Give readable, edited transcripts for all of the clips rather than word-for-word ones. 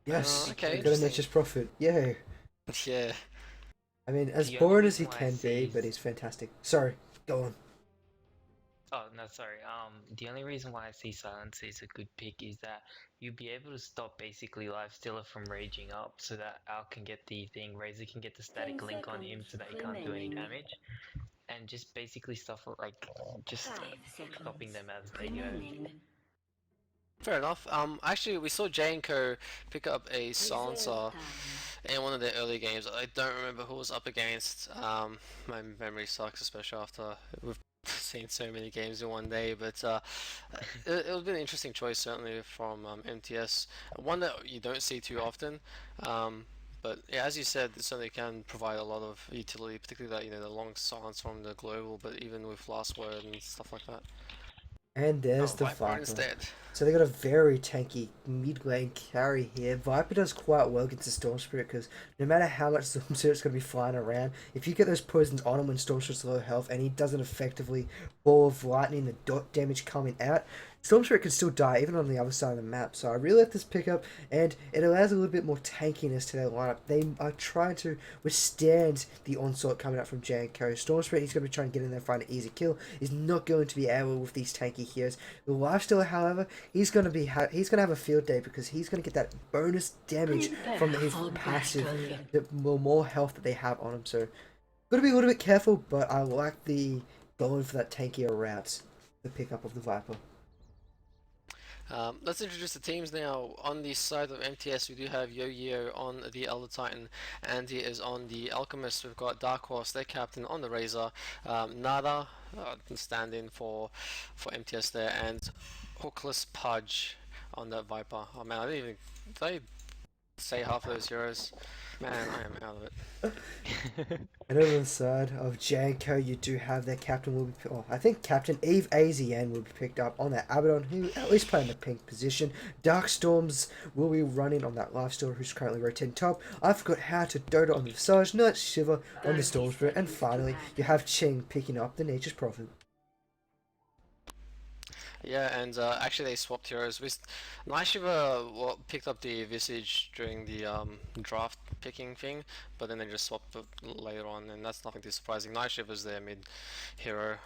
Yes, Okay, got a interesting. Nature's Prophet. Yeah. Yeah. I mean, as The only bored as reason he why I can be, say but he's fantastic. Sorry, go on. Oh, no, sorry. The only reason why I see Silence is a good pick is that you'll be able to stop basically Lifestealer from raging up so that Al can get the thing, Razor can get the 10 static link on him seconds so that he can't do any remaining. damage, and just basically stuff like just 5 stopping seconds them as they go. remaining. Fair enough. Actually, we saw J and Co pick up a Reserve silencer time. in one of their early games. I don't remember who was up against. My memory sucks, especially after we've seen so many games in one day. But it would be an interesting choice, certainly from MTS. One that you don't see too often. But yeah, as you said, it certainly can provide a lot of utility, particularly that the long silence from the global, but even with last word and stuff like that. And there's Oh, the Viper Viper. instead. So they got a very tanky mid lane carry here. Viper does quite well against the Storm Spirit because no matter how much Storm Spirit's going to be flying around, if you get those poisons on him when Storm Spirit's low health and he doesn't effectively ball of lightning the dot damage coming out, Storm Spirit can still die even on the other side of the map. So I really like this pickup and it allows a little bit more tankiness to their lineup. They are trying to withstand the onslaught coming out from Janko. Storm Spirit, he's going to be trying to get in there and find an easy kill. He's not going to be able with these tanky heroes. The Lifestealer, however, he's gonna have a field day because he's gonna get that bonus damage from Prepare his for passive, battle. the more health that they have on him. So, gotta be a little bit careful, but I like the going for that tankier route, the pickup of the Viper. Let's introduce the teams now. On the side of MTS, we do have Yo-Yo on the Elder Titan. Andy is on the Alchemist. We've got Dark Horse, their captain, on the Razor. Nada, stand-in for MTS there, and Hookless Pudge on that Viper. Oh man, I didn't even did I say half of those heroes. Man, I am out of it. And on the side of Janko, you do have their captain will be. Oh, I think Captain Eve AZN will be picked up on that Abaddon, who at least play in the pink position. Dark Storms will be running on that Lifestealer, who's currently rotating top. I forgot how to Dota on the Visage, Night Shiver on the 30 Storm Spirit, and seconds to finally you battle. have Ching picking up the Nature's Prophet. Yeah, and actually they swapped heroes. Naishiva picked up the Visage during the draft picking thing, but then they just swapped it later on, and that's nothing too surprising. Naishiva's their mid hero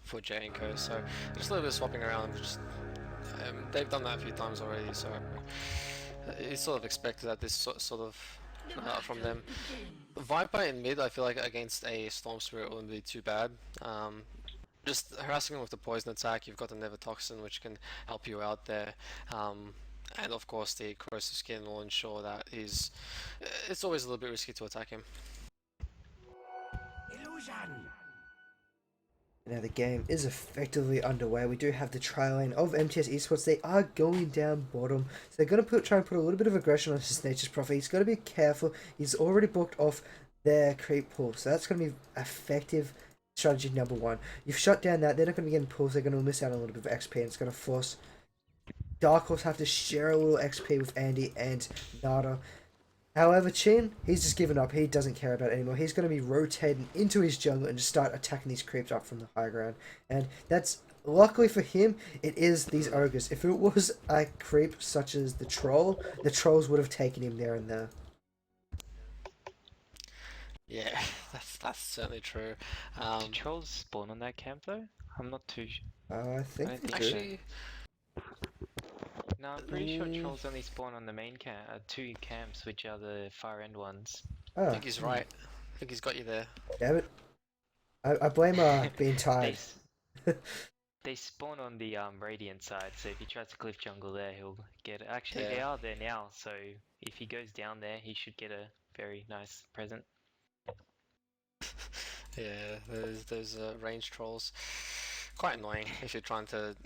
for J and Co, so just a little bit of swapping around. They've done that a few times already, so it's sort of expected at this sort of The from battle them. begins. Viper in mid, I feel like against a Storm Spirit wouldn't be too bad. Just harassing him with the poison attack, you've got the Never which can help you out there. And of course the corrosive skin will ensure that it's always a little bit risky to attack him. Now the game is effectively underway. We do have the trial lane of MTS Esports. They are going down bottom. So they're going to try and put a little bit of aggression on his Nature's Prophet. He's got to be careful. He's already blocked off their creep pool. So that's going to be effective strategy number one. You've shut down that. They're not going to be getting pulls. They're going to miss out on a little bit of XP. And it's going to force Dark Horse have to share a little XP with Andy and Nada. However, Chin, he's just given up. He doesn't care about it anymore. He's going to be rotating into his jungle and just start attacking these creeps up from the high ground. And that's, luckily for him, it is these ogres. If it was a creep such as the trolls would have taken him there and there. Yeah, that's certainly true. Do trolls spawn on that camp though? I'm not too. I I think don't they think do. so. Actually, No, I'm pretty sure mm, trolls only spawn on the main camp, two camps, which are the far end ones. I Ah, think he's right. I think he's got you there. damn it. I blame being They tired. s- they spawn on the radiant side, so if he tries to cliff jungle there, he'll get it. Actually, they Yeah, are there now, so if he goes down there, he should get a very nice present. yeah. Those range trolls, quite annoying if you're trying to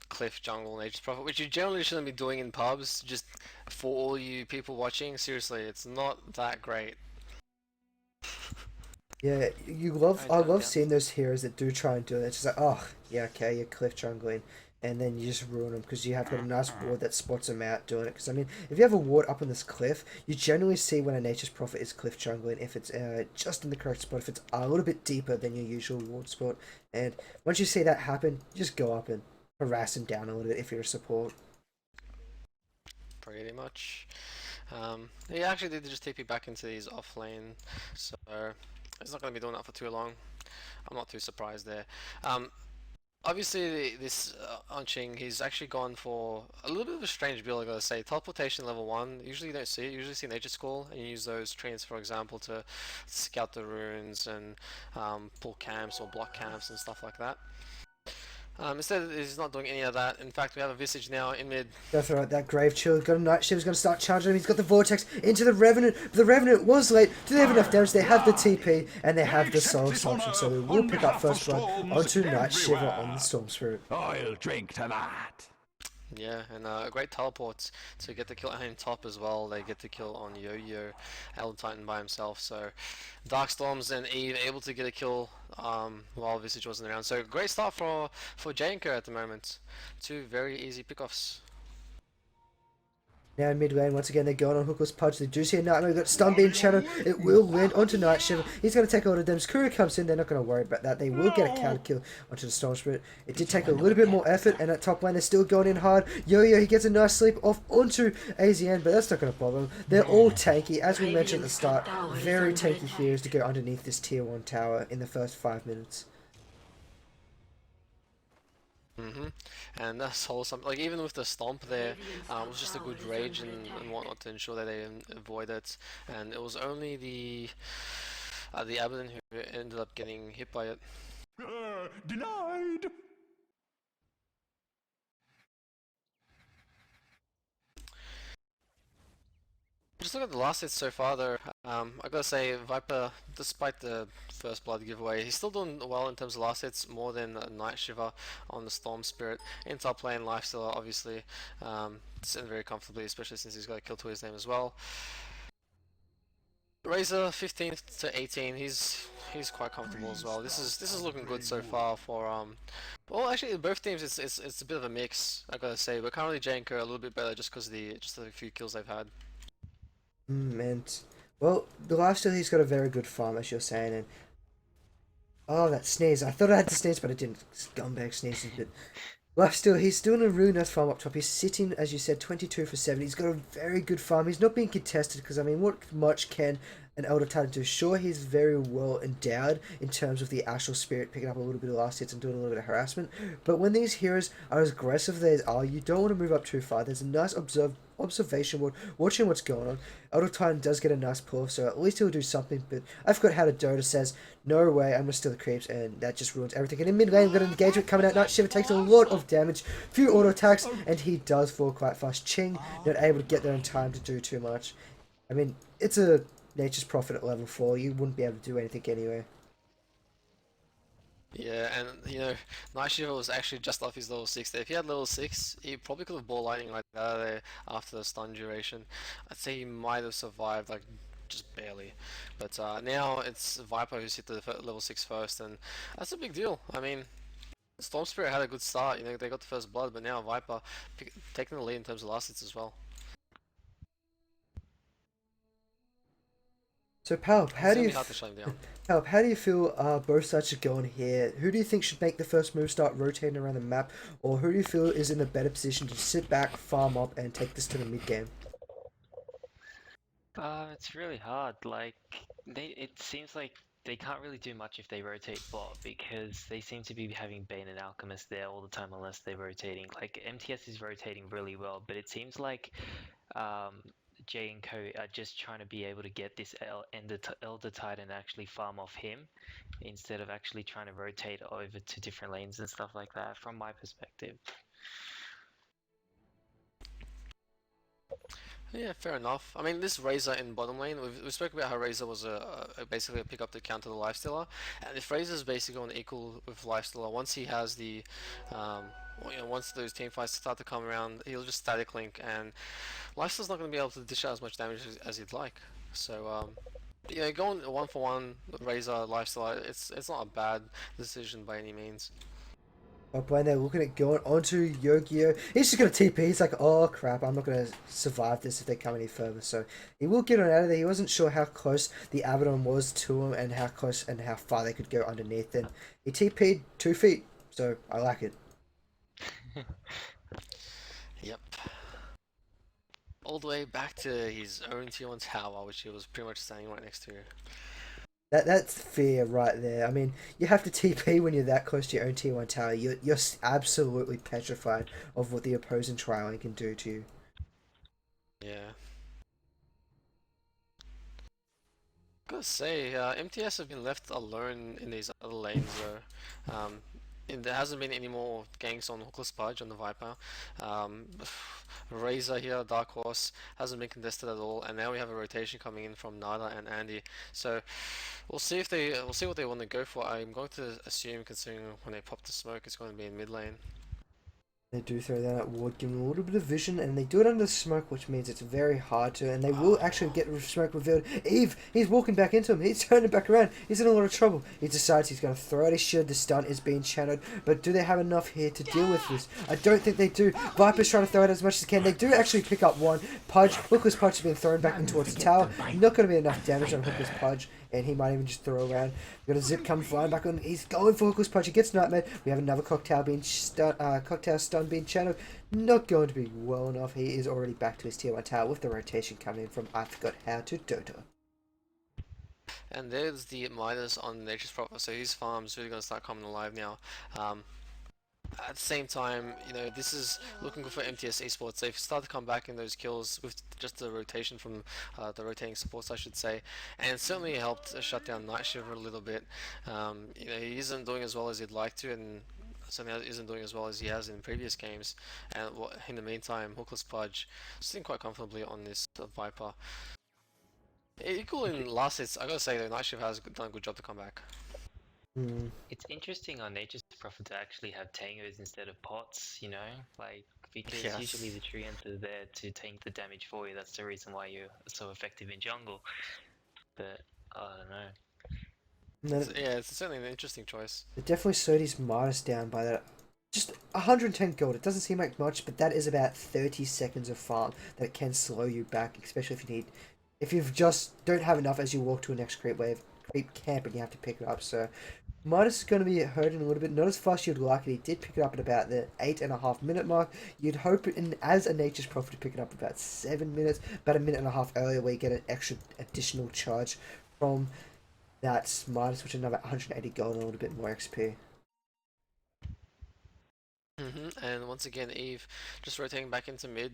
cliff jungle nature's prophet, which you generally shouldn't be doing in pubs. Just for all you people watching, seriously, it's not that great. Yeah, Alright, I so I'm love down. seeing those heroes that do try and do it. It's just like, oh, yeah, okay, you're cliff jungling, and then you just ruin them because you have got a nice ward that spots them out doing it. Because I mean, if you have a ward up on this cliff, you generally see when a nature's prophet is cliff jungling if it's just in the correct spot, if it's a little bit deeper than your usual ward spot. And once you see that happen, you just go up and harass him down a little bit if you're a support. pretty much. He actually did just TP back into his off lane, so he's not going to be doing that for too long. I'm not too surprised there. Obviously, this Unching, he's actually gone for a little bit of a strange build, I gotta say. Teleportation level 1, usually you don't see it. You usually see Nature Scroll, and you use those treants, for example, to scout the runes and pull camps or block camps and stuff like that. Instead, he's not doing any of that. In fact, we have a Visage now in mid. Go throw out that Grave Chill. Got a Night Shift. He's going to start charging him. He's got the Vortex into the Revenant. But the Revenant was late. Do they have enough damage? They have the TP and they have the Soul Assumption. So we will pick up first blood onto Night Shiver on the Storm Spirit. I'll drink to that. Yeah, and a great teleport to get the kill on top as well. They get the kill on Yo-Yo, Elder Titan by himself. So Darkstorms and Eve able to get a kill while Visage wasn't around. So great start for Janko at the moment. 2 very easy pickoffs. Now in mid lane, once again, they're going on Hookless Punch. They do see a Nightmare. We've got Stun Beam Channel. It will land onto Night Shiver. He's going to take all of them. Skura comes in. They're not going to worry about that. They will get a counter kill onto the Storm Spirit. It did take a little bit more effort, and at top lane, they're still going in hard. Yo-Yo, he gets a nice sleep off onto AZN, but that's not going to bother them. They're all tanky. As we mentioned at the start, very tanky heroes to go underneath this tier 1 tower in the first 5 minutes. And that's wholesome. Like even with the stomp there, it was just a good rage and whatnot to ensure that they avoid it. And it was only the Abaddon who ended up getting hit by it. Denied. Just look at the last hits so far though. I gotta say, Viper, despite the first blood giveaway, he's still doing well in terms of last hits, more than Night Shiver on the Storm Spirit. In top lane, Lifestealer obviously sitting very comfortably, especially since he's got a kill to his name as well. Razor 15 to 18, he's quite comfortable as well. This is looking good so far for well actually both teams it's a bit of a mix, I gotta say, but currently Janko a little bit better just because of the few kills they've had. And well, the Lifesteal, he's got a very good farm, as you're saying, and oh, that sneeze. I thought I had to sneeze, but I didn't. Scumbag sneezes, but Lifesteal, he's doing a really nice farm up top. He's sitting, as you said, 22 for 7. He's got a very good farm. He's not being contested because, I mean, what much can an Elder Titan do? Sure, he's very well endowed in terms of the Astral Spirit, picking up a little bit of last hits and doing a little bit of harassment. But when these heroes are as aggressive as they are, you don't want to move up too far. There's a nice observation mode, watching what's going on. Elder Titan does get a nice pull, so at least he'll do something, but I forgot how the Dota says, no way, I'm going to steal the creeps, and that just ruins everything. And in mid lane, we've got an engagement coming out. Night Shiver takes a lot of damage, few auto attacks, and he does fall quite fast. Ching not able to get there in time to do too much. I mean, it's a Nature's Prophet at level 4, you wouldn't be able to do anything anyway. Yeah, and you know, Night Shiver was actually just off his level 6 there. If he had level 6, he probably could have ball lightning like that there after the stun duration. I'd say he might have survived, like, just barely. But now it's Viper who's hit the level 6 first, and that's a big deal. I mean, Storm Spirit had a good start, you know, they got the first blood, but now Viper taking the lead in terms of last hits as well. So Palp, how do you hard to shut him down. Palp, how do you feel both sides should go on here? Who do you think should make the first move, start rotating around the map, or who do you feel is in a better position to sit back, farm up, and take this to the mid game? It's really hard. Like it seems like they can't really do much if they rotate bot because they seem to be having Bane and Alchemist there all the time unless they're rotating. Like MTS is rotating really well, but it seems like Jay and Co are just trying to be able to get this Elder Titan and actually farm off him instead of actually trying to rotate over to different lanes and stuff like that, from my perspective. Yeah, fair enough. I mean, this Razor in bottom lane, we spoke about how Razor was basically a pickup to counter the Lifestealer, and if Razor's basically on equal with Lifestealer, once he has the, you know, once those team fights start to come around, he'll just static link, and Lifestealer's not going to be able to dish out as much damage as he'd like. So, you know, going 1-for-1 Razor Lifestealer, it's not a bad decision by any means. Up when they're looking at going onto Yogio, he's just gonna TP. He's like, oh crap, I'm not gonna survive this if they come any further. So he will get on out of there. He wasn't sure how close the Abaddon was to him and how close and how far they could go underneath. And he TP'd 2 feet, so I like it. Yep. all the way back to his own tier 1 tower, which he was pretty much standing right next to. That's fear right there. I mean, you have to TP when you're that close to your own tier 1 tower. You're absolutely petrified of what the opposing trialing can do to you. Yeah. Gotta say, MTS have been left alone in these other lanes though. There hasn't been any more ganks on Hookless Pudge on the Viper. Um, Razor here, Dark Horse, hasn't been contested at all, and now we have a rotation coming in from Nada and Andy. So we'll see what they want to go for. I'm going to assume, considering when they pop the smoke, it's going to be in mid lane. They do throw that at Ward, giving him a little bit of vision, and they do it under smoke, which means it's very hard to, and they will actually get smoke revealed. Eve, he's walking back into him, he's turning back around, he's in a lot of trouble. He decides he's going to throw out his shield, the stun is being channeled, but do they have enough here to deal with this? I don't think they do. Viper's trying to throw it as much as they can. They do actually pick up one. Pudge, Hookless Pudge has been thrown back in towards the tower. Not going to be enough damage on Hookless Pudge, and he might even just throw around. We've got a Zip come flying back on. He's going for Hookless Punch. He gets Nightmare. We have another Cocktail stun being channeled. Not going to be well enough. He is already back to his tier 1 tower with the rotation coming in from I Forgot How to Dota. And there's the minus on Nature's Prophet, so his farm's really going to start coming alive now. At the same time, you know, this is looking good for MTS eSports. They've started to come back in those kills with just the rotation from the rotating supports, I should say, and it certainly helped shut down Night Shiver a little bit. You know, he isn't doing as well as he'd like to, and certainly isn't doing as well as he has in previous games. And in the meantime, Hookless Pudge sitting quite comfortably on this Viper. Equal in last hits, I gotta say though, Night Shiver has done a good job to come back. It's interesting on Nature's Prophet to actually have tangos instead of pots, you know? Like, because usually the treants are there to tank the damage for you. That's the reason why you're so effective in jungle. But, I don't know. Yeah, it's certainly an interesting choice. It definitely slowed his Midas down by that. Just 110 gold. It doesn't seem like much, but that is about 30 seconds of farm that it can slow you back, especially if you just don't have enough as you walk to a next creep camp and you have to pick it up. So Midas is going to be hurting a little bit, not as fast as you'd like it. He did pick it up at about the 8.5 minute mark. You'd hope as a Nature's Prophet to pick it up about 7 minutes, about a minute and a half earlier, where you get an extra additional charge from that Midas, which is another 180 gold and a little bit more XP. And once again, Eve just rotating back into mid.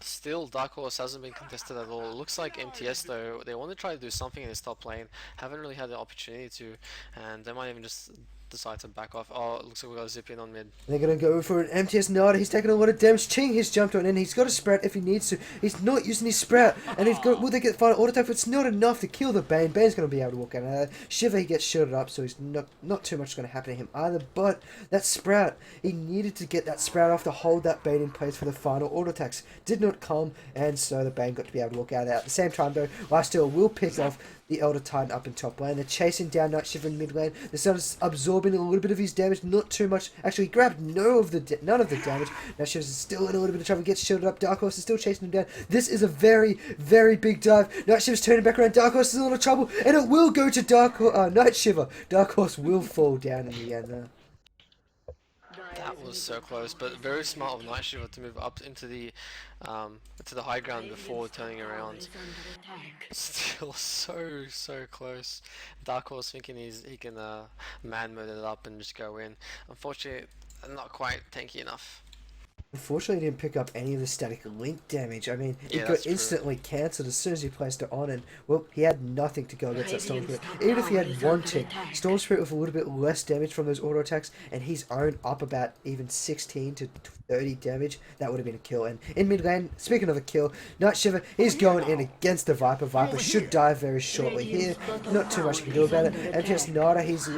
Still, Dark Horse hasn't been contested at all. It looks like MTS though, they want to try to do something in this top lane. Haven't really had the opportunity to, and they might even just decide to back off. Oh, it looks like we got a zip in on mid. They're going to go for an MTS Nada. He's taking a lot of damage. Ching has jumped on in. He's got a sprout if he needs to. He's not using his sprout. And he's got, will they get final auto attack? It's not enough to kill the Bane. Bane's going to be able to walk out of that. Shiver, he gets shielded up, so he's not too much going to happen to him either. But that sprout, he needed to get that sprout off to hold that Bane in place for the final auto attacks. Did not come, and so the Bane got to be able to walk out of that. At the same time, though, Lifesteal will pick off the Elder Titan up in top lane. They're chasing down Night Shiver in mid lane. They're sort of absorbing a little bit of his damage, not too much. Actually, he grabbed none of the damage. Night Shiver's still in a little bit of trouble, gets shielded up. Dark Horse is still chasing him down. This is a very, very big dive. Night Shiver's turning back around. Dark Horse is in a lot of trouble, and it will go to Night Shiver. Dark Horse will fall down in the end there. That was so close, but very smart of Night Shiver to move up into the high ground before turning around. Still so close. Dark Horse thinking he can man mode it up and just go in. Unfortunately, not quite tanky enough. Unfortunately, he didn't pick up any of the static link damage. I mean, it got instantly cancelled as soon as he placed it on, and, well, he had nothing to go against that Storm Spirit. Even if he had one tick, Storm Spirit with a little bit less damage from those auto attacks, and his own up about even 16 to 30 damage, that would have been a kill. And in mid lane, speaking of a kill, Night Shiver is going in against the Viper. Viper should die very shortly here. Not too much he can do about it. MTS Nada, he's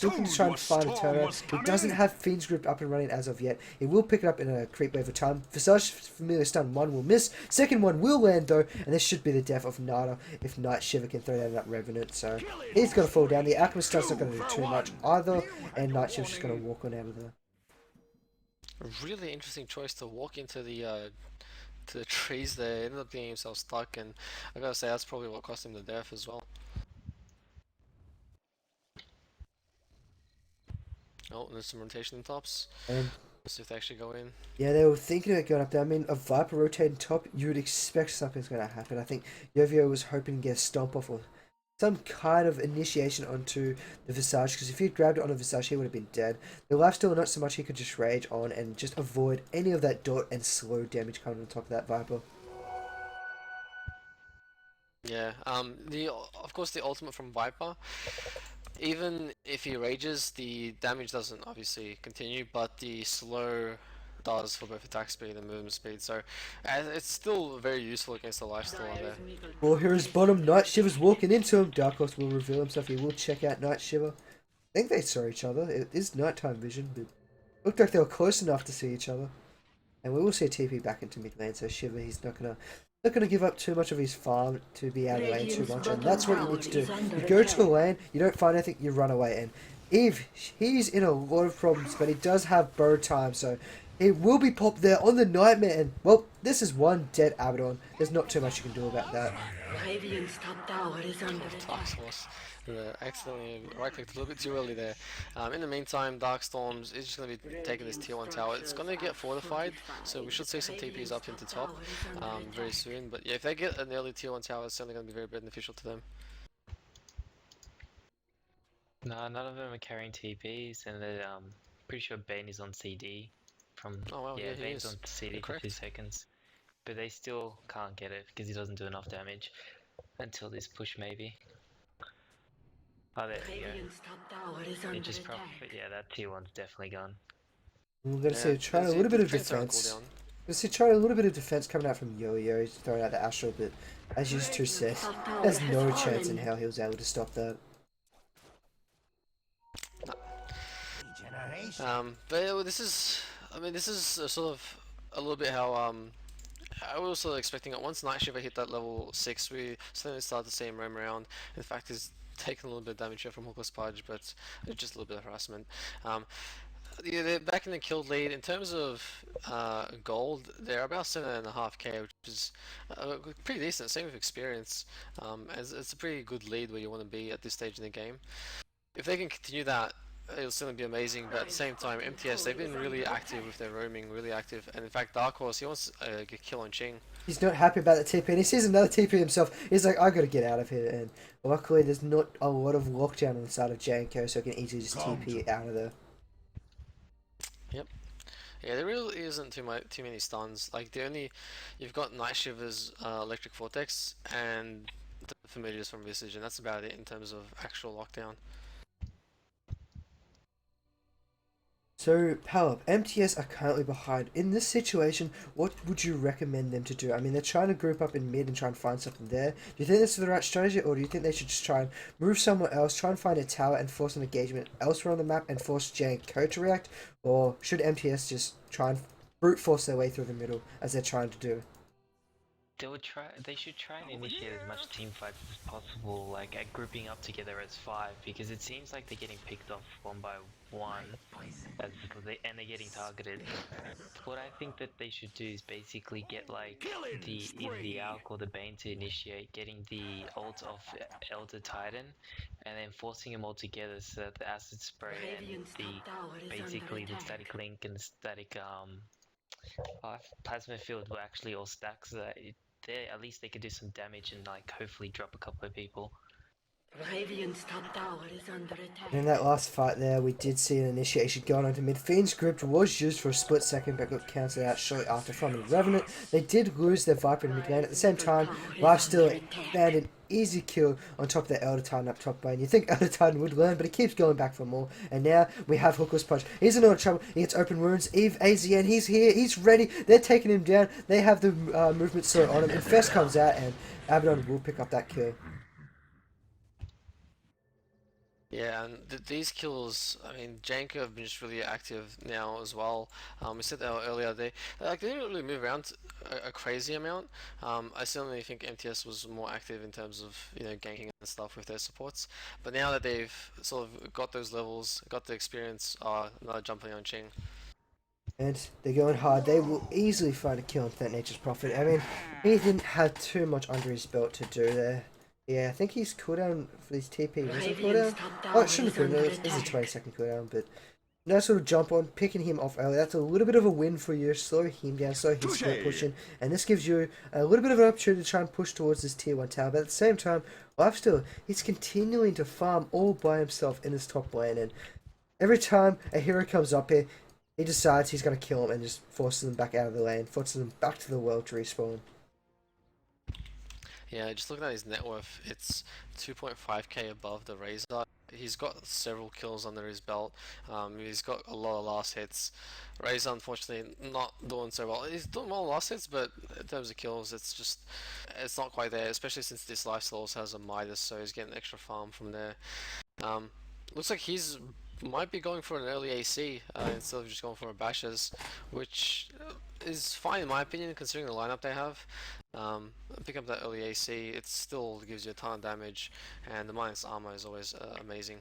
looking to try and find a turnaround. He doesn't have Fiend's Grip up and running as of yet. He will pick it up in a creep wave of time. Visage Familiar Stun 1 will miss. Second one will land though, and this should be the death of Nada if Night Shiver can throw down that Revenant. So he's going to fall down. The Alchemist Stun's not going to do too much either, and Night Shiver's just going to walk on out of there. A really interesting choice to walk into the trees there. Ended up getting himself stuck, and I gotta say that's probably what cost him the death as well. Oh, and there's some rotation in tops. And See if they actually go in. Yeah, they were thinking about going up there. I mean, a Viper rotating top, you would expect something's going to happen. I think Yovio was hoping to get a stomp off or some kind of initiation onto the Visage, because if he'd grabbed it on a Visage, he would have been dead. The lifesteal, not so much, he could just rage on and just avoid any of that dot and slow damage coming on top of that Viper. Yeah. Of course the ultimate from Viper. Even if he rages, the damage doesn't obviously continue, but the slow does for both attack speed and movement speed. So it's still very useful against the lifesteal there. Well, here is bottom. Night Shiver's walking into him. Dark Horse will reveal himself. He will check out Night Shiver. I think they saw each other. It is nighttime vision, but looked like they were close enough to see each other. And we will see a TP back into mid lane, so Shiver, he's not gonna give up too much of his farm to be out of lane too much, and that's what you need to do. You go to the lane, you don't find anything, you run away. And Eve, he's in a lot of problems, but he does have burrow time, so he will be popped there on the Nightmare. And well, this is one dead Abaddon. There's not too much you can do about that. Radiant's top tower is under attack. Accidentally right-clicked a little bit too early there. In the meantime, Darkstorms is just going to be taking this tier 1 tower. It's going to get fortified, so we should see some TPs up into top very soon. But yeah, if they get an early tier 1 tower, it's certainly going to be very beneficial to them. No, none of them are carrying TPs, and they're pretty sure Bane is on CD. Oh wow, yeah, he Bane's is. on CD for 2 seconds, but they still can't get it because he doesn't do enough damage until this push maybe. Oh, there you go. Radiant's top tower is under It just attack. but yeah, that tier 1's definitely gone. We're gonna see trying a little bit of defense. We'll see trying a little bit of defense coming out from Yo-Yo. He's throwing out the Astral, but as you two said, there's no chance in hell he was able to stop that. But this is, I mean, this is sort of a little bit how I was also expecting it. Once Night Shiver hit that level 6, we suddenly started to see him roam around. In fact, he's taken a little bit of damage here from Hookless Pudge, but it's just a little bit of harassment. Yeah, they're back in the kill lead. In terms of gold, they're about 7.5k, which is pretty decent. Same with experience. It's a pretty good lead where you want to be at this stage in the game. If they can continue that, it'll certainly be amazing. But at the same time, MTS, they've been really active with their roaming, really active. And in fact, Dark Horse, he wants a kill on Ching. He's not happy about the TP, and he sees another TP himself. He's like, I gotta get out of here. And luckily, there's not a lot of lockdown on the side of Janko, so he can easily just TP out of there. Yep. Yeah, there really isn't too many stuns. Like you've got Night Shiver's Electric Vortex and the Familiars from Visage, and that's about it in terms of actual lockdown. So, Palop, MTS are currently behind. In this situation, what would you recommend them to do? I mean, they're trying to group up in mid and try and find something there. Do you think this is the right strategy, or do you think they should just try and move somewhere else, try and find a tower and force an engagement elsewhere on the map and force Janko to react? Or should MTS just try and brute force their way through the middle, as they're trying to do? They should try and initiate as much team fights as possible, like grouping up together as 5, because it seems like they're getting picked off one by one, and they're getting targeted. What I think that they should do is basically get like the Alk or the Bane to initiate, getting the ult of Elder Titan, and then forcing them all together so that the acid spray and basically the static link and static plasma field will actually all stack, so that at least they could do some damage and like hopefully drop a couple of people. Radiant's top tower is under attack. And in that last fight there, we did see an initiation going on to mid. Fiend's Grip was used for a split second, but got cancelled out shortly after from the Revenant. They did lose their Viper in mid lane. At the same time, Lifesteal found an easy kill on top of their Elder Titan up top lane. You think Elder Titan would learn, but he keeps going back for more. And now we have Hookless Punch. He's in a lot of trouble. He gets open wounds. Eve, AZN, he's here. He's ready. They're taking him down. They have the movement slur on him. Infest comes out, and Abaddon will pick up that kill. Yeah, and these kills, I mean, Janko have been just really active now as well. We said that earlier, they didn't really move around a crazy amount. I certainly think MTS was more active in terms of, you know, ganking and stuff with their supports. But now that they've sort of got those levels, got the experience, now jumping on Ching. And they're going hard. They will easily find a kill on that Nature's Prophet. I mean, he didn't have too much under his belt to do there. Yeah, I think he's cooldown for his TP. Was it cooldown? Oh, it shouldn't have cooldown. It was a 20-second cooldown, but Nice little jump on, picking him off early. That's a little bit of a win for you. Slow him down, slow his split pushing. And this gives you a little bit of an opportunity to try and push towards this tier 1 tower. But at the same time, Lifesteal, he's continuing to farm all by himself in this top lane. And every time a hero comes up here, he decides he's going to kill him and just forces them back out of the lane. Forces them back to the world to respawn. Yeah, just looking at his net worth, it's 2.5k above the Razor. He's got several kills under his belt. He's got a lot of last hits. Razor, unfortunately, not doing so well. He's doing well last hits, but in terms of kills, it's not quite there. Especially since this lifestyle also has a Midas, so he's getting extra farm from there. Looks like he's might be going for an early AC instead of just going for a bashes, which is fine in my opinion considering the lineup they have. Pick up that early AC, it still gives you a ton of damage, and the minus armor is always amazing.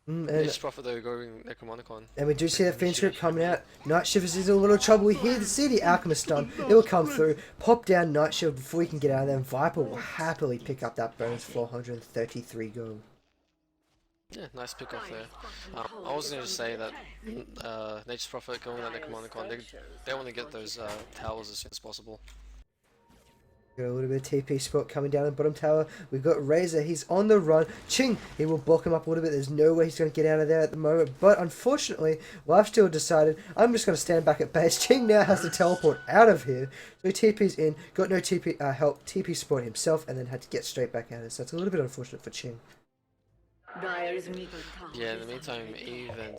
Just profit though going Necromonicon. And we do see that Fiend Script coming out. Night Shivers is in a little trouble. We see the Alchemist stun. It will come through. Pop down Night Shield before we can get out of there. And Viper will happily pick up that bonus 433 gold. Yeah, nice pick off there. I was going to say that Nature's Prophet going that Necromonicon, they want to get those towers as soon as possible. Got a little bit of TP spot coming down the bottom tower. We've got Razor. He's on the run. Ching! He will block him up a little bit. There's no way he's going to get out of there at the moment. But unfortunately, Lifesteal decided, I'm just going to stand back at base. Ching now has to teleport out of here. So he TP's in. Got no TP help. TP spot himself and then had to get straight back out of it. So it's a little bit unfortunate for Ching. Yeah, in the meantime, Eve and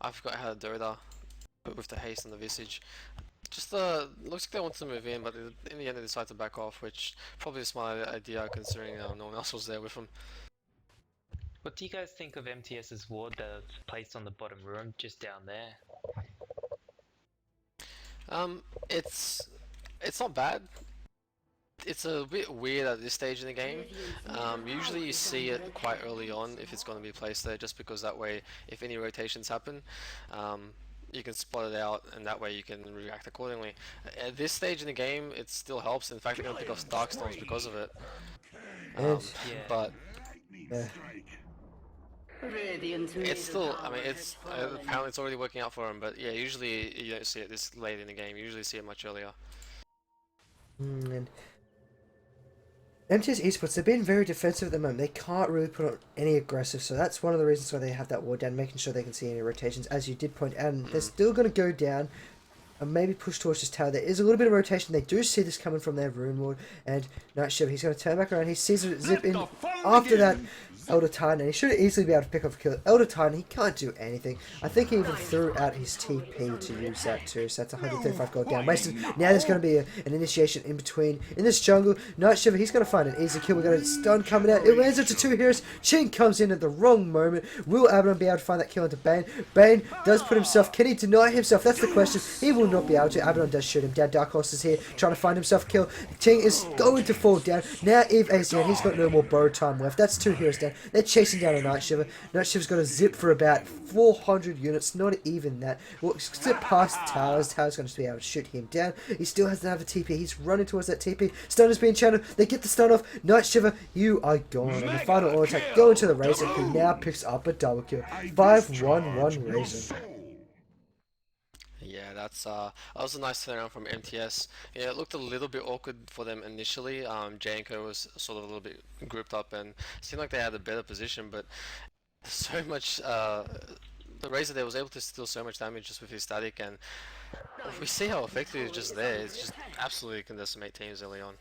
I forgot how to Dota with the haste and the visage. Just looks like they wanted to move in, but in the end they decided to back off, which probably a smart idea considering no one else was there with them. What do you guys think of MTS's ward that's placed on the bottom room, just down there? It's not bad. It's a bit weird at this stage in the game. Usually you see it quite early on if it's going to be placed there, just because that way, if any rotations happen, you can spot it out, and that way you can react accordingly. At this stage in the game, it still helps. In fact, they're going to pick off Darkstorms because of it. But it's still, I mean, it's apparently it's already working out for him. But yeah, usually you don't see it this late in the game. You usually see it much earlier. And MTS Esports, they're being very defensive at the moment. They can't really put on any aggressive, so that's one of the reasons why they have that ward down, making sure they can see any rotations, as you did point out. And they're still going to go down and maybe push towards this tower. There is a little bit of rotation. They do see this coming from their rune ward, and Night Shiver, he's going to turn back around. He sees it zip in after that Elder Titan, and he should easily be able to pick up a kill. Elder Titan, he can't do anything. I think he even threw out his TP to use that too, so that's 135 gold down wasted. Now there's going to be an initiation in between. In this jungle, Night Shiver, he's going to find an easy kill. We've got a stun coming out. It lands into two heroes. Ching comes in at the wrong moment. Will Abaddon be able to find that kill into Bane? Bane does put himself. Can he deny himself? That's the question. He will not be able to. Abaddon does shoot him down. Dark Horse is here trying to find himself a kill. Ching is going to fall down. Now Eve ACN, he's got no more borrow time left. That's two heroes down. They're chasing down a Night Shiver. Night Shiver's got a zip for about 400 units, not even that. We'll zip past the towers. Tower's going to be able to shoot him down. He still has to have a TP. He's running towards that TP. Stun is being channeled. They get the stun off. Night Shiver, you are gone. And the final auto attack going to the Razor, who now picks up a double kill. 5-1-1 Razor. Yeah, that was a nice turnaround from MTS. Yeah, it looked a little bit awkward for them initially. Janko was sort of a little bit grouped up and seemed like they had a better position, but so much, the Razor there was able to steal so much damage just with his static, and we see how effective it's just there. It's just absolutely can decimate teams early on.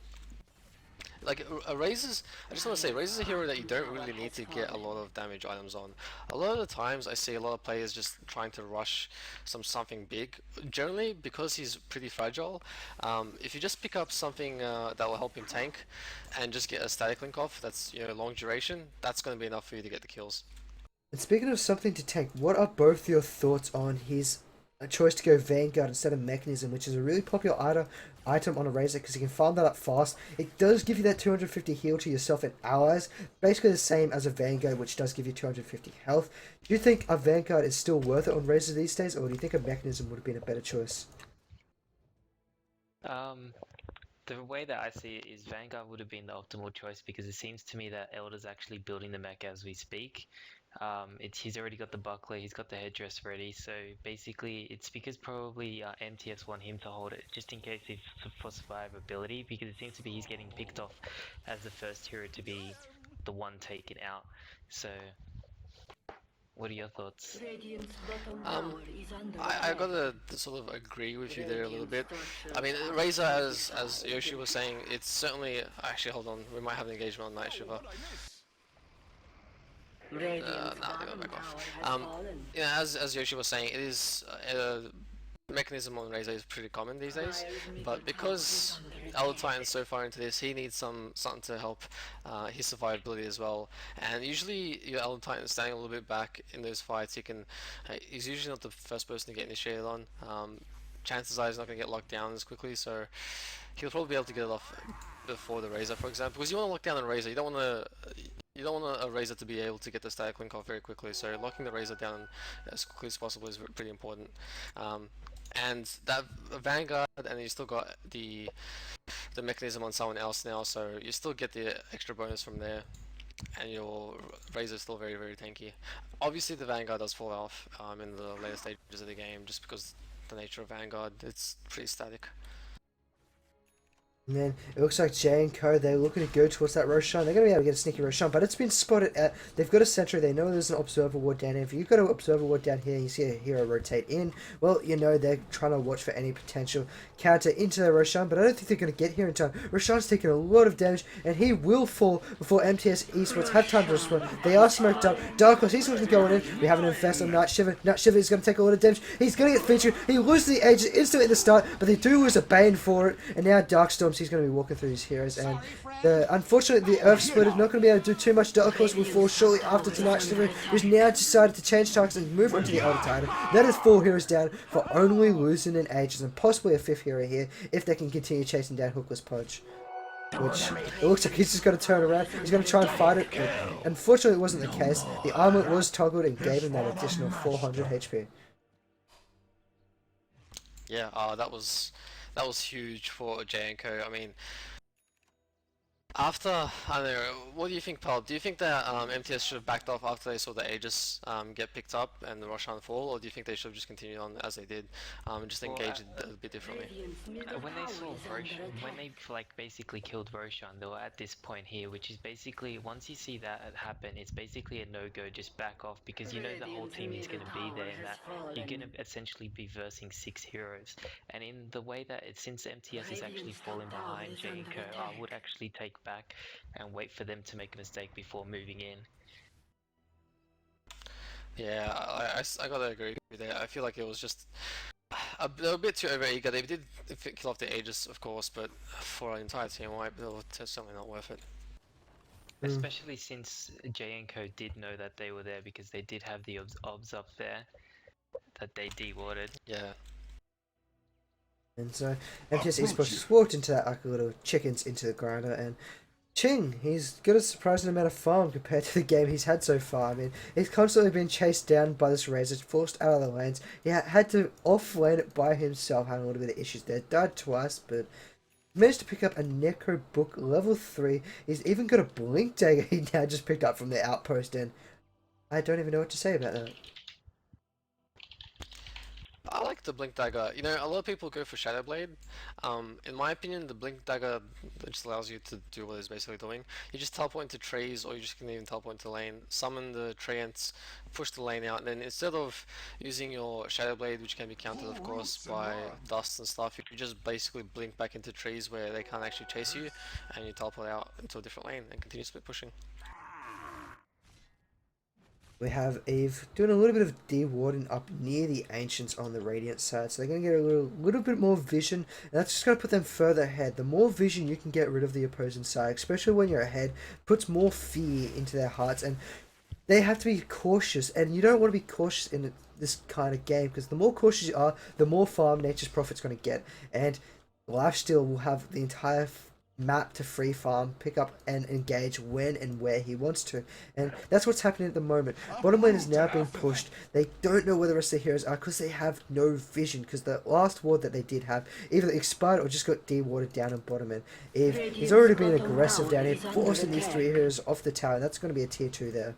Like Razor's, I just want to say, Razor's a hero that you don't really need to get a lot of damage items on. A lot of the times I see a lot of players just trying to rush something big. Generally, because he's pretty fragile, if you just pick up something that will help him tank and just get a static link off that's, you know, long duration, that's going to be enough for you to get the kills. And speaking of something to tank, what are both your thoughts on his choice to go Vanguard instead of Mechanism, which is a really popular item on a Razor because you can farm that up fast. It does give you that 250 heal to yourself and allies, basically the same as a Vanguard, which does give you 250 health. Do you think a Vanguard is still worth it on Razor these days, or do you think a Mechanism would have been a better choice? The way that I see it is Vanguard would have been the optimal choice because it seems to me that Elder's actually building the mech as we speak. He's already got the buckler, he's got the headdress ready. So basically, it's because probably MTS want him to hold it just in case if for survivability, because it seems to be he's getting picked off as the first hero to be the one taken out. So, what are your thoughts? Radiant's bottom Um, tower is under I attack. gotta sort of agree with you there a little bit. I mean, Razor, as Yoshi was saying, it's certainly. Actually, hold on, we might have an engagement on Night Shiver. Radiant's Nah, they got bottom back tower off. has fallen. Yeah, as Yoshi was saying, it is the mechanism on Razor is pretty common these days, but because Elder Titan's so far into this, he needs something to help his survivability as well. And usually, your Elder Titan is standing a little bit back in those fights. He's usually not the first person to get initiated on. Chances are he's not going to get locked down as quickly, so he'll probably be able to get it off before the Razor, for example. Because you want to lock down the Razor, you don't want a Razor to be able to get the static link off very quickly. So locking the Razor down as quickly as possible is pretty important. And that Vanguard, and you still got the mechanism on someone else now, so you still get the extra bonus from there, and your Razor is still very, very tanky. Obviously, the Vanguard does fall off in the later stages of the game, just because the nature of Vanguard, it's pretty static. And then it looks like J and Co, they're looking to go towards that Roshan. They're going to be able to get a sneaky Roshan, but it's been spotted at... They've got a sentry. They know there's an observer ward down here. If you've got an observer ward down here, you see a hero rotate in, well, you know they're trying to watch for any potential counter into the Roshan, but I don't think they're going to get here in time. Roshan's taking a lot of damage, and he will fall before MTS eSports have time to respond. They are smoked up. Dark Horse, he's looking to go in. We have an infest on Night Shiver. Night Shiver is going to take a lot of damage. He's going to get featured. He loses the edge instantly at the start, but they do lose a Bane for it, and now Darkstorms, he's going to be walking through his heroes, and unfortunately the Earth Split is not going to be able to do too much. Dark Horse will fall shortly after tonight's delivery, who's now decided to change targets and move onto the Elder Titan. That is 4 heroes down for only losing an Aegis, and possibly a 5th hero here if they can continue chasing down Hookless Punch. Which, it looks like he's just going to turn around, he's going to try and fight it, but unfortunately it wasn't the case. The armor was toggled and gave him that additional 400 HP. Yeah, that was huge for J&Co. I mean, after, I don't know, what do you think, Pal? Do you think that MTS should have backed off after they saw the Aegis get picked up and the Roshan fall, or do you think they should have just continued on as they did, and just engaged it a bit differently? When they saw Roshan, when they like basically killed Roshan, they were at this point here, which is basically, once you see that happen, it's basically a no-go, just back off, because you know the whole team is going to be there, and that you're going to essentially be versing 6 heroes. And in the way that since MTS is actually falling behind J&Co, I would actually take back and wait for them to make a mistake before moving in. Yeah, I gotta agree with that. I feel like it was just they were a bit too overeager. They did kill off the Aegis, of course, but for an entire team wipe, it was certainly not worth it. Especially since J&Co did know that they were there, because they did have the obs up there that they de-warded. Yeah. And so MTS Esports just walked into that like a little chickens into the grinder, and Ching, he's got a surprising amount of farm compared to the game he's had so far. I mean, he's constantly been chased down by this Razor, forced out of the lanes. He had to off-lane it by himself, having a little bit of issues there. Died twice, but managed to pick up a Necro Book level 3. He's even got a Blink Dagger he now just picked up from the outpost, and I don't even know what to say about that. I like the Blink Dagger. You know, a lot of people go for Shadow Blade. In my opinion, the Blink Dagger just allows you to do what it's basically doing. You just teleport into trees, or you just can even teleport into lane, summon the treants, push the lane out, and then instead of using your Shadow Blade, which can be countered of course by dust and stuff, you just basically blink back into trees where they can't actually chase you, and you teleport out into a different lane and continue split pushing. We have Eve doing a little bit of de-warding up near the Ancients on the Radiant side, so they're going to get a little bit more vision, and that's just going to put them further ahead. The more vision you can get rid of the opposing side, especially when you're ahead, puts more fear into their hearts, and they have to be cautious, and you don't want to be cautious in this kind of game, because the more cautious you are, the more farm Nature's Prophet's going to get, and Lifesteal will have the entire map to free farm, pick up and engage when and where he wants to, and that's what's happening at the moment. Bottom lane is now being pushed. They don't know where the rest of the heroes are because they have no vision, because the last ward that they did have either expired or just got de-warded down in bottom end. He's already been aggressive down here, forcing these 3 heroes off the tower. That's going to be a tier 2 there.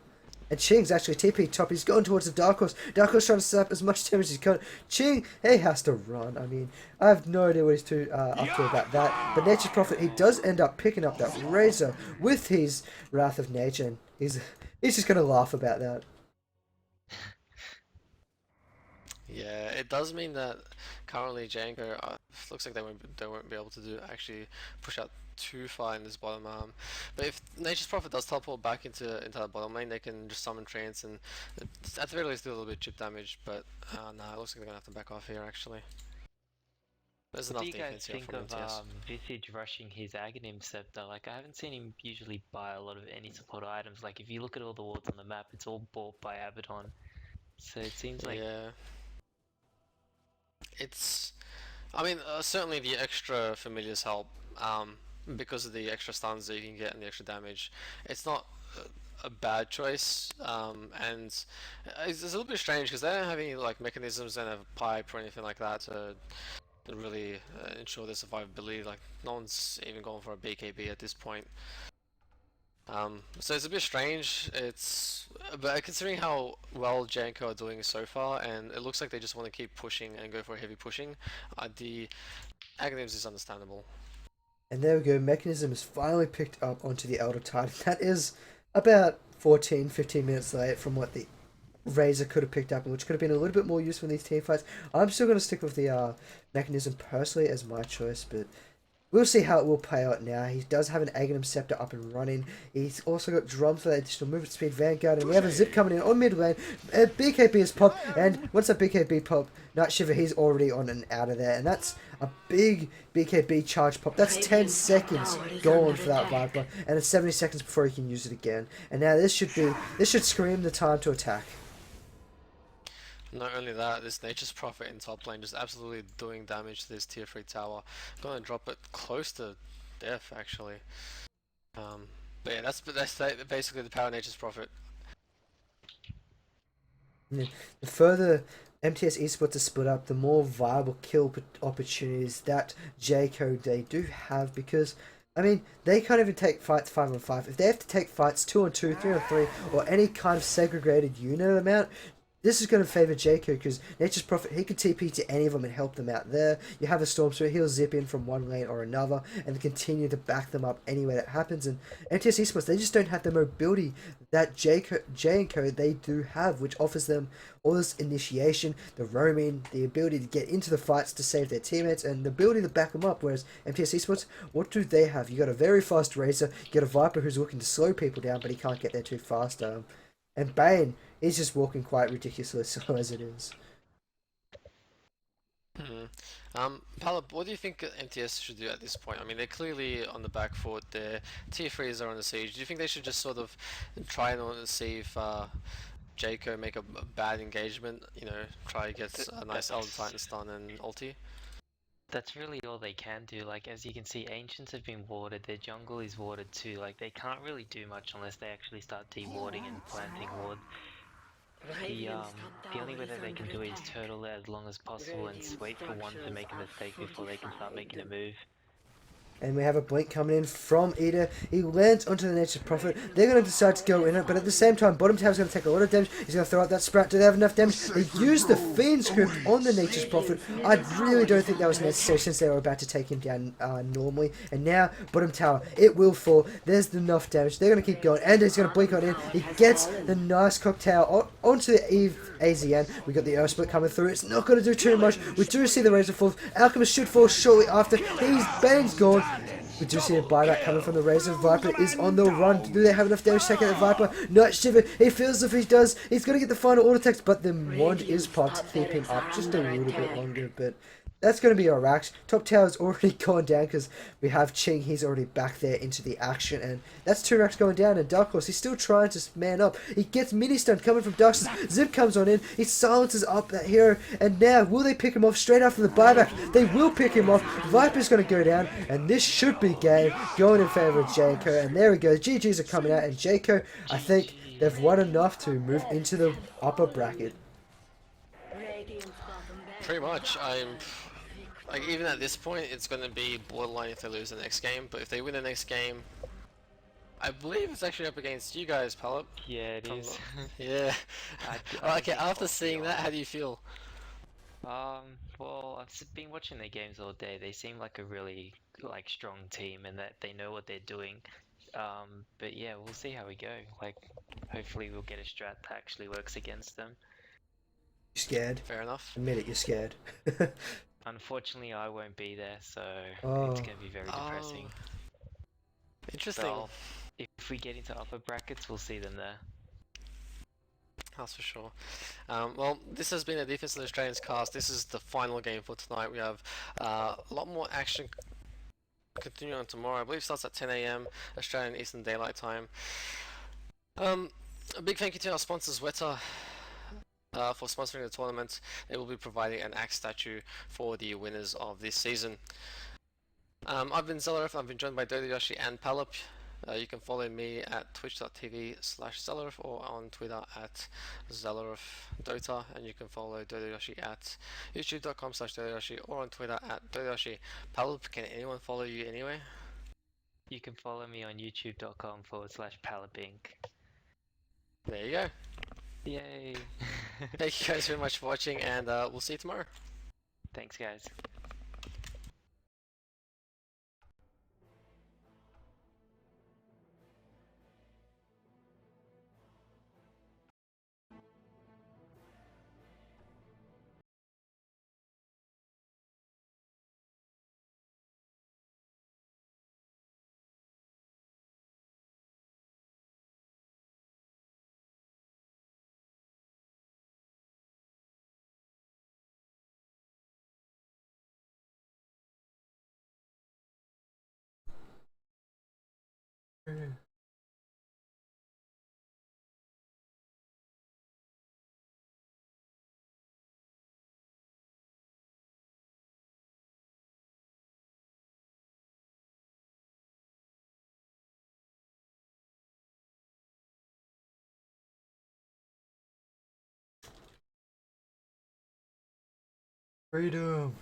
And Ching's actually TP top. He's going towards the Dark Horse. Dark Horse trying to slap as much damage as he can. Ching, he has to run. I mean, I have no idea what he's up to about that. But Nature's Prophet, he does end up picking up that Razor with his Wrath of Nature. And he's just going to laugh about that. Yeah, it does mean that currently Janko looks like they won't be able to actually push out too far in this bottom arm. But if Nature's Prophet does teleport back into that bottom lane, they can just summon Trance and at the very least do a little bit of chip damage. But no, it looks like they're gonna have to back off here actually. There's enough What do you guys defense here think from of MTS. Visage rushing his Aghanim Scepter? Like, I haven't seen him usually buy a lot of any support items. Like, if you look at all the wards on the map, it's all bought by Abaddon. So it seems like... Yeah. It's, I mean, certainly the extra familiars help, because of the extra stuns that you can get and the extra damage. It's not a bad choice, and it's a little bit strange because they don't have any like mechanisms and a pipe or anything like that to really ensure their survivability. Like, no one's even going for a BKB at this point. So it's a bit strange. But considering how well Janko are doing so far, and it looks like they just want to keep pushing and go for a heavy pushing, the Aghanims is understandable. And there we go, Mechanism is finally picked up onto the Elder Titan. That is about 14-15 minutes late from what the Razor could have picked up, and which could have been a little bit more useful in these team fights. I'm still going to stick with the Mechanism personally as my choice, but we'll see how it will play out now. He does have an Aghanim Scepter up and running. He's also got drums for that additional movement speed, Vanguard, and we have a Zip coming in on mid lane. BKB is popped, and once that BKB popped, Night Shiver, he's already on and out of there, and that's a big BKB charge pop. That's 10 seconds gone for that Viper, and it's 70 seconds before he can use it again. And now this should scream the time to attack. Not only that, this Nature's Prophet in top lane just absolutely doing damage to this tier 3 tower. Gonna drop it close to death actually. But yeah, that's basically the power of Nature's Prophet. The further MTS eSports is split up, the more viable kill opportunities that J-Code they do have, because I mean, they can't even take fights 5-on-5. If they have to take fights 2-on-2, 3-on-3, or any kind of segregated unit amount, this is going to favour J-Code, because Nature's Prophet, he can TP to any of them and help them out there. You have a Storm, so he'll zip in from one lane or another and continue to back them up anywhere that happens. And MTS Esports, they just don't have the mobility that J-Code they do have, which offers them all this initiation, the roaming, the ability to get into the fights to save their teammates, and the ability to back them up. Whereas MTS Esports, what do they have? You got a very fast Razor, you got a Viper who's looking to slow people down, but he can't get there too fast. And Bane is just walking quite ridiculously slow as it is. Palab, what do you think MTS should do at this point? I mean, they're clearly on the back foot. Their tier 3s are on the siege. Do you think they should just sort of try and see if Jayco make a bad engagement? You know, try to get a nice Elder Titan stun and ulti? That's really all they can do. Like, as you can see, Ancients have been warded, their jungle is warded too. Like, they can't really do much unless they actually start de-warding and planting ward. The only way that they can do it is turtle it as long as possible and wait for one to make a mistake before they can start making a move. And we have a blink coming in from Ida. He lands onto the Nature's Prophet. They're going to decide to go in it, but at the same time, bottom tower's going to take a lot of damage. He's going to throw out that Sprout. Do they have enough damage? They used the Fiend script on the Nature's Prophet. I really don't think that was necessary since they were about to take him down normally. And now, bottom tower, it will fall. There's enough damage. They're going to keep going. And he's going to blink on in. He gets the nice cocktail onto the AZN. We got the Earth Split coming through. It's not going to do too much. We do see the Razor fall. Alchemist should fall shortly after. Bane's gone. We do see a buyback coming from the Razor. Viper is on the run. Do they have enough damage to take out the Viper? Night Shiver, he feels if he does, he's going to get the final auto text, but the wand is popped to keep him up just a little bit longer, but that's going to be our racks. Top tower's already gone down because we have Ching. He's already back there into the action, and that's 2 racks going down. And Dark Horse, he's still trying to man up. He gets mini stun coming from Dark Horse. Zip comes on in. He silences up that hero, and now will they pick him off straight after the buyback? They will pick him off. Viper's going to go down, and this should be game going in favor of Jayco. And there we go. GGs are coming out, and Jayco, I think they've won enough to move into the upper bracket. Pretty much. Like, even at this point, it's going to be borderline if they lose the next game, but if they win the next game, I believe it's actually up against you guys, Palop. Yeah, it From is. yeah. I'm a Okay, big after fan, to be seeing that, how honest. do you feel? Well, been watching their games all day. They seem like a really strong team, and that they know what they're doing. But yeah, we'll see how we go. Like, hopefully we'll get a strat that actually works against them. You scared? Fair enough. Admit it, you're scared. Unfortunately, I won't be there, so it's Oh, gonna be very Oh, depressing. interesting. But if we get into upper brackets, we'll see them there. That's for sure. Well, this has been a Defense of the Australians cast. This is the final game for tonight. We have a lot more action continuing on tomorrow. I believe it starts at 10 a.m. Australian Eastern Daylight Time. A big thank you to our sponsors, Weta, for sponsoring the tournament. They will be providing an axe statue for the winners of this season. I've been Zellerif. I've been joined by Dota, Yoshi, and Palop. You can follow me at twitch.tv/Zellerif or on Twitter at ZellerifDota, and you can follow Dota Yoshi at youtube.com/Dota Yoshi or on Twitter at Dota Yoshi. Palop, can anyone follow you anyway? You can follow me on youtube.com/Palapink. There you go. Yay! Thank you guys very much for watching, and we'll see you tomorrow. Thanks, guys. freedom.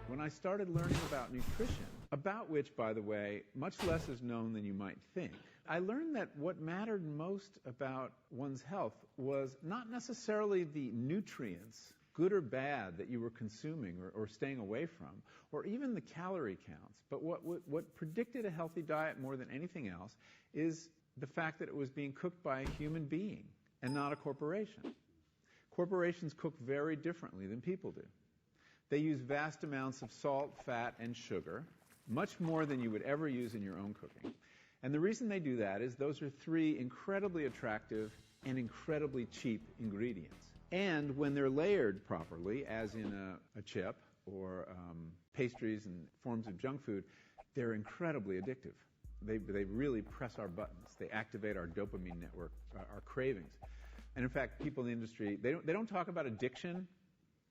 When I started learning about nutrition, about which, by the way, much less is known than you might think, I learned that what mattered most about one's health was not necessarily the nutrients, good or bad, that you were consuming or staying away from, or even the calorie counts. But what predicted a healthy diet more than anything else is the fact that it was being cooked by a human being and not a corporation. Corporations cook very differently than people do. They use vast amounts of salt, fat, and sugar, much more than you would ever use in your own cooking. And the reason they do that is those are 3 incredibly attractive and incredibly cheap ingredients. And when they're layered properly, as in a chip or pastries and forms of junk food, they're incredibly addictive. They really press our buttons. They activate our dopamine network, our cravings. And in fact, people in the industry, they don't talk about addiction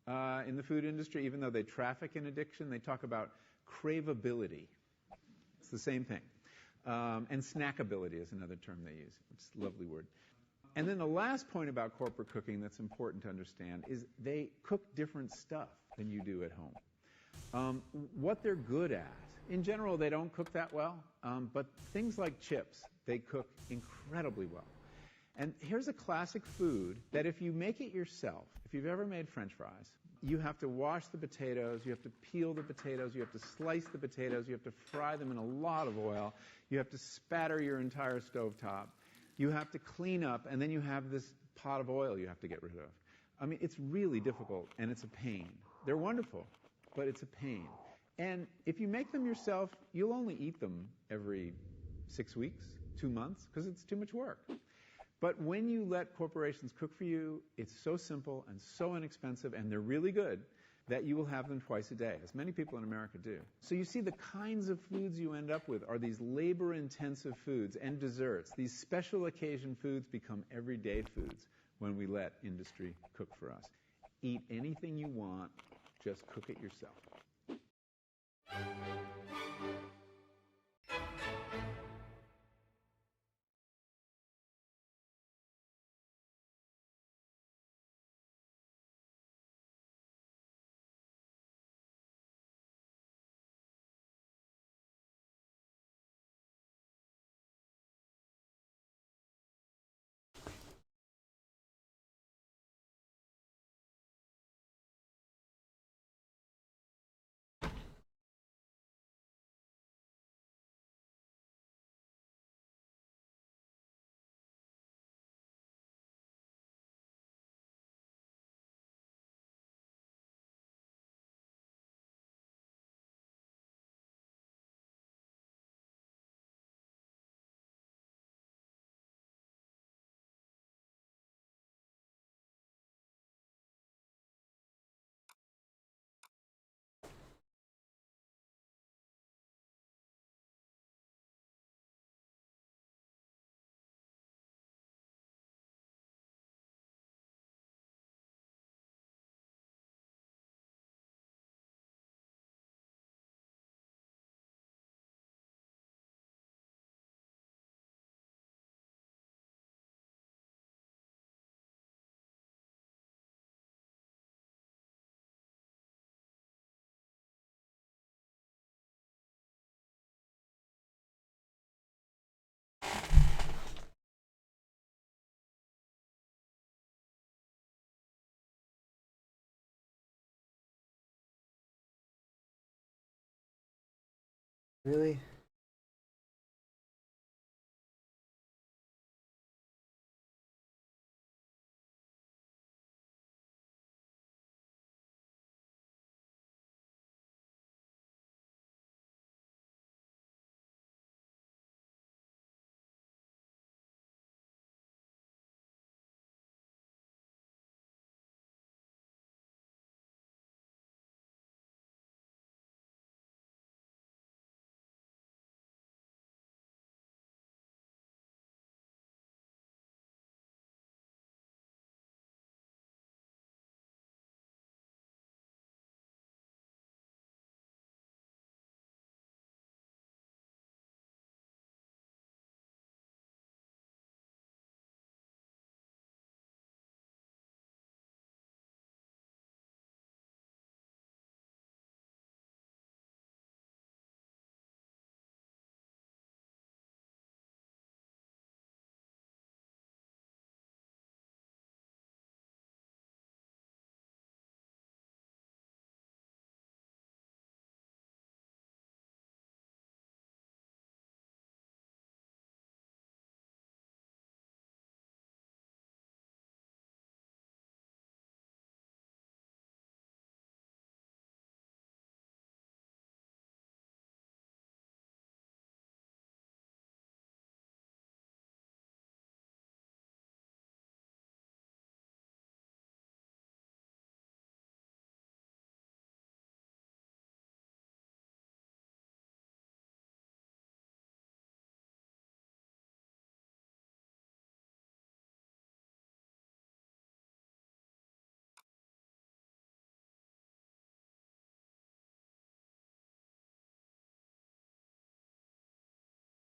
in the food industry, even though they traffic in addiction. They talk about craveability. It's the same thing. And snackability is another term they use. It's a lovely word. And then the last point about corporate cooking that's important to understand is they cook different stuff than you do at home. What they're good at, in general, they don't cook that well, but things like chips, they cook incredibly well. And here's a classic food that if you make it yourself, if you've ever made French fries, you have to wash the potatoes, you have to peel the potatoes, you have to slice the potatoes, you have to fry them in a lot of oil, you have to spatter your entire stovetop, you have to clean up, and then you have this pot of oil you have to get rid of. I mean, it's really difficult, and it's a pain. They're wonderful, but it's a pain. And if you make them yourself, you'll only eat them every 6 weeks, 2 months, because it's too much work. But when you let corporations cook for you, it's so simple and so inexpensive, and they're really good, that you will have them twice a day, as many people in America do. So you see the kinds of foods you end up with are these labor-intensive foods and desserts. These special occasion foods become everyday foods when we let industry cook for us. Eat anything you want, just cook it yourself. Really?